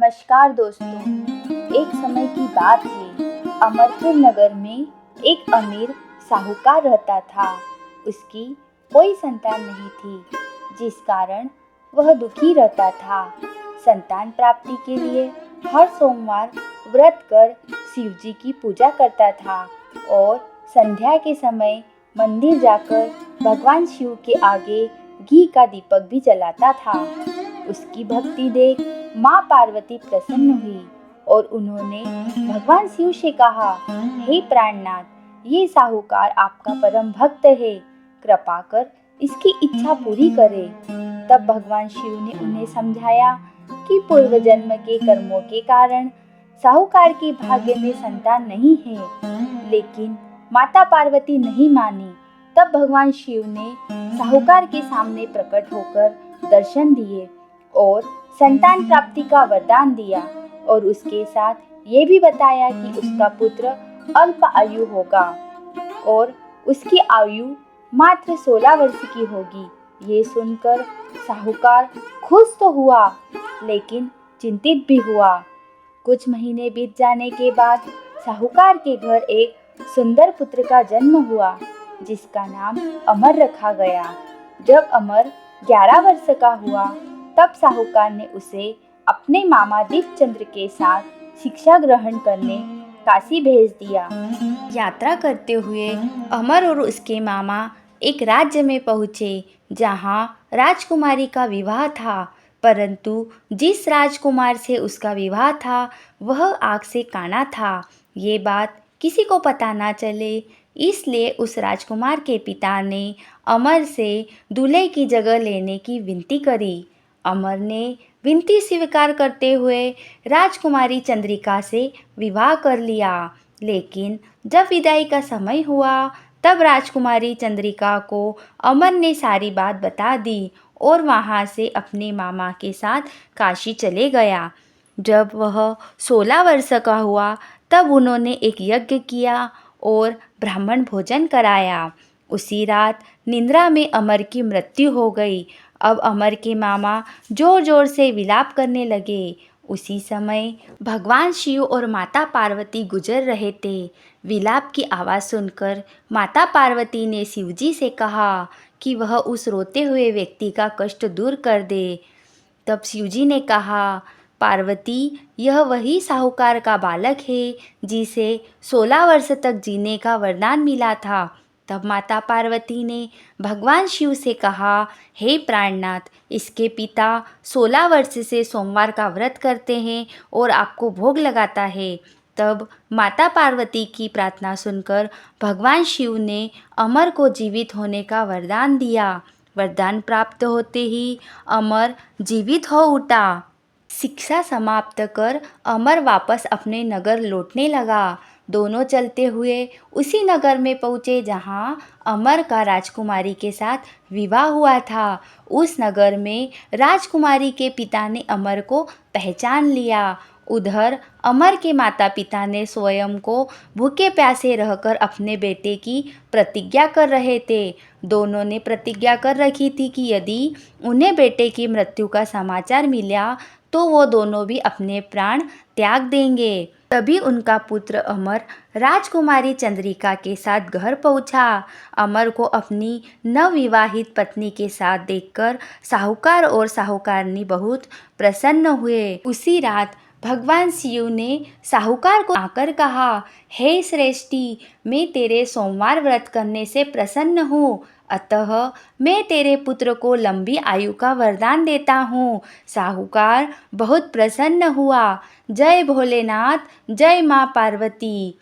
नमस्कार दोस्तों। एक समय की बात है। अमरपुर नगर में एक अमीर साहूकार रहता था। उसकी कोई संतान नहीं थी, जिस कारण वह दुखी रहता था। संतान प्राप्ति के लिए हर सोमवार व्रत कर शिव जी की पूजा करता था और संध्या के समय मंदिर जाकर भगवान शिव के आगे घी का दीपक भी जलाता था। उसकी भक्ति देख माँ पार्वती प्रसन्न हुई और उन्होंने भगवान शिव से कहा, हे प्राणनाथ, ये साहूकार आपका परम भक्त है, कृपा कर इसकी इच्छा पूरी करे। तब भगवान शिव ने उन्हें समझाया कि पूर्व जन्म के कर्मों के कारण साहूकार के भाग्य में संतान नहीं है, लेकिन माता पार्वती नहीं मानी। तब भगवान शिव ने साहूकार के सामने प्रकट होकर दर्शन दिए और संतान प्राप्ति का वरदान दिया और उसके साथ ये भी बताया कि उसका पुत्र अल्प आयु होगा और उसकी आयु मात्र 16 वर्ष की होगी। ये सुनकर साहूकार खुश तो हुआ, लेकिन चिंतित भी हुआ। कुछ महीने बीत जाने के बाद साहूकार के घर एक सुंदर पुत्र का जन्म हुआ, जिसका नाम अमर रखा गया। जब अमर 11 वर्ष का हुआ, तब साहूकार ने उसे अपने मामा दीपचंद्र के साथ शिक्षा ग्रहण करने काशी भेज दिया। यात्रा करते हुए अमर और उसके मामा एक राज्य में पहुँचे, जहाँ राजकुमारी का विवाह था। परंतु जिस राजकुमार से उसका विवाह था, वह आग से काना था। ये बात किसी को पता ना चले, इसलिए उस राजकुमार के पिता ने अमर से दूल्हे की जगह लेने की विनती करी। अमर ने विनती स्वीकार करते हुए राजकुमारी चंद्रिका से विवाह कर लिया। लेकिन जब विदाई का समय हुआ, तब राजकुमारी चंद्रिका को अमर ने सारी बात बता दी और वहाँ से अपने मामा के साथ काशी चले गया। जब वह 16 वर्ष का हुआ, तब उन्होंने एक यज्ञ किया और ब्राह्मण भोजन कराया। उसी रात निद्रा में अमर की मृत्यु हो गई। अब अमर के मामा जोर जोर से विलाप करने लगे। उसी समय भगवान शिव और माता पार्वती गुजर रहे थे। विलाप की आवाज़ सुनकर माता पार्वती ने शिवजी से कहा कि वह उस रोते हुए व्यक्ति का कष्ट दूर कर दे। तब शिवजी ने कहा, पार्वती, यह वही साहूकार का बालक है जिसे 16 वर्ष तक जीने का वरदान मिला था। तब माता पार्वती ने भगवान शिव से कहा, हे प्राणनाथ, इसके पिता 16 वर्ष से सोमवार का व्रत करते हैं और आपको भोग लगाता है। तब माता पार्वती की प्रार्थना सुनकर भगवान शिव ने अमर को जीवित होने का वरदान दिया। वरदान प्राप्त होते ही अमर जीवित हो उठा। शिक्षा समाप्त कर अमर वापस अपने नगर लौटने लगा। दोनों चलते हुए उसी नगर में पहुँचे जहाँ अमर का राजकुमारी के साथ विवाह हुआ था। उस नगर में राजकुमारी के पिता ने अमर को पहचान लिया। उधर अमर के माता पिता ने स्वयं को भूखे प्यासे रहकर अपने बेटे की प्रतिज्ञा कर रहे थे। दोनों ने प्रतिज्ञा कर रखी थी कि यदि उन्हें बेटे की मृत्यु का समाचार मिला तो वो दोनों भी अपने प्राण त्याग देंगे। तभी उनका पुत्र अमर राजकुमारी चंद्रिका के साथ घर पहुंचा। अमर को अपनी नवविवाहित पत्नी के साथ देखकर साहूकार और साहूकारनी बहुत प्रसन्न हुए। उसी रात भगवान शिव ने साहूकार को आकर कहा, हे श्रेष्ठी, मैं तेरे सोमवार व्रत करने से प्रसन्न हूँ, अतः मैं तेरे पुत्र को लंबी आयु का वरदान देता हूँ। साहूकार बहुत प्रसन्न हुआ। जय भोलेनाथ, जय माँ पार्वती।